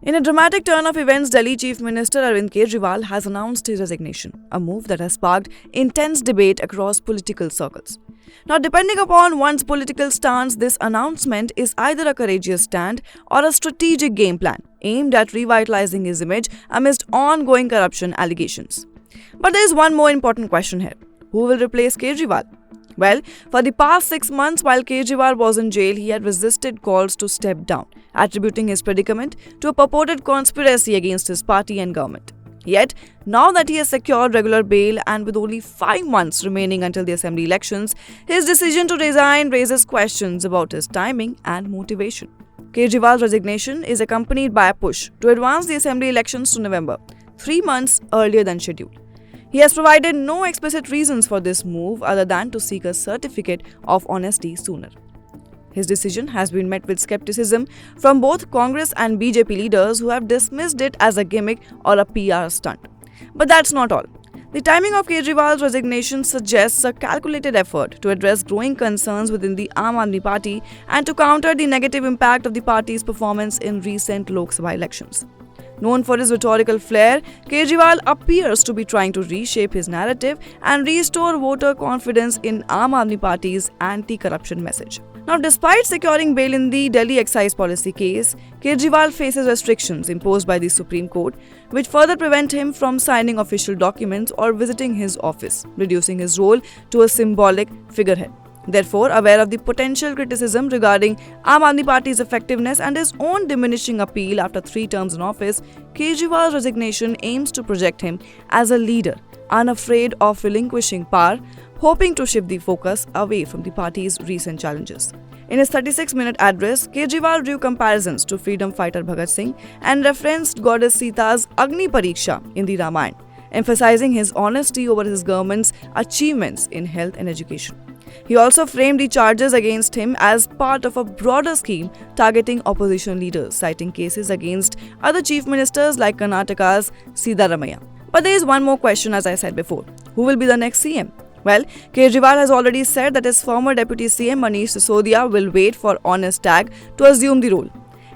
In a dramatic turn of events, Delhi Chief Minister Arvind Kejriwal has announced his resignation, a move that has sparked intense debate across political circles. Now, depending upon one's political stance, this announcement is either a courageous stand or a strategic game plan aimed at revitalizing his image amidst ongoing corruption allegations. But there is one more important question here. Who will replace Kejriwal? Well, for the past 6 months while Kejriwal was in jail, he had resisted calls to step down, attributing his predicament to a purported conspiracy against his party and government. Yet, now that he has secured regular bail and with only 5 months remaining until the assembly elections, his decision to resign raises questions about his timing and motivation. Kejriwal's resignation is accompanied by a push to advance the assembly elections to November, 3 months earlier than scheduled. He has provided no explicit reasons for this move other than to seek a certificate of honesty sooner. His decision has been met with skepticism from both Congress and BJP leaders who have dismissed it as a gimmick or a PR stunt. But that's not all. The timing of Kejriwal's resignation suggests a calculated effort to address growing concerns within the Aam Aadmi Party and to counter the negative impact of the party's performance in recent Lok Sabha elections. Known for his rhetorical flair, Kejriwal appears to be trying to reshape his narrative and restore voter confidence in Aam Aadmi Party's anti-corruption message. Now, despite securing bail in the Delhi excise policy case, Kejriwal faces restrictions imposed by the Supreme Court, which further prevent him from signing official documents or visiting his office, reducing his role to a symbolic figurehead. Therefore, aware of the potential criticism regarding Aam Aadmi Party's effectiveness and his own diminishing appeal after 3 terms in office, Kejriwal's resignation aims to project him as a leader, unafraid of relinquishing power, hoping to shift the focus away from the party's recent challenges. In his 36-minute address, Kejriwal drew comparisons to freedom fighter Bhagat Singh and referenced goddess Sita's Agni Pariksha in the Ramayana, emphasizing his honesty over his government's achievements in health and education. He also framed the charges against him as part of a broader scheme targeting opposition leaders, citing cases against other chief ministers like Karnataka's Siddaramaiah. But there is one more question, as I said before. Who will be the next CM? Well, Kejriwal has already said that his former deputy CM Manish Sisodia will wait for honest tag to assume the role.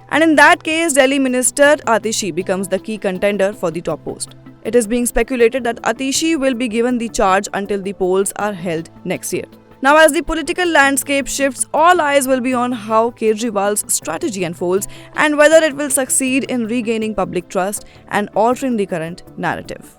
And in that case, Delhi Minister Atishi becomes the key contender for the top post. It is being speculated that Atishi will be given the charge until the polls are held next year. Now, as the political landscape shifts, all eyes will be on how Kejriwal's strategy unfolds and whether it will succeed in regaining public trust and altering the current narrative.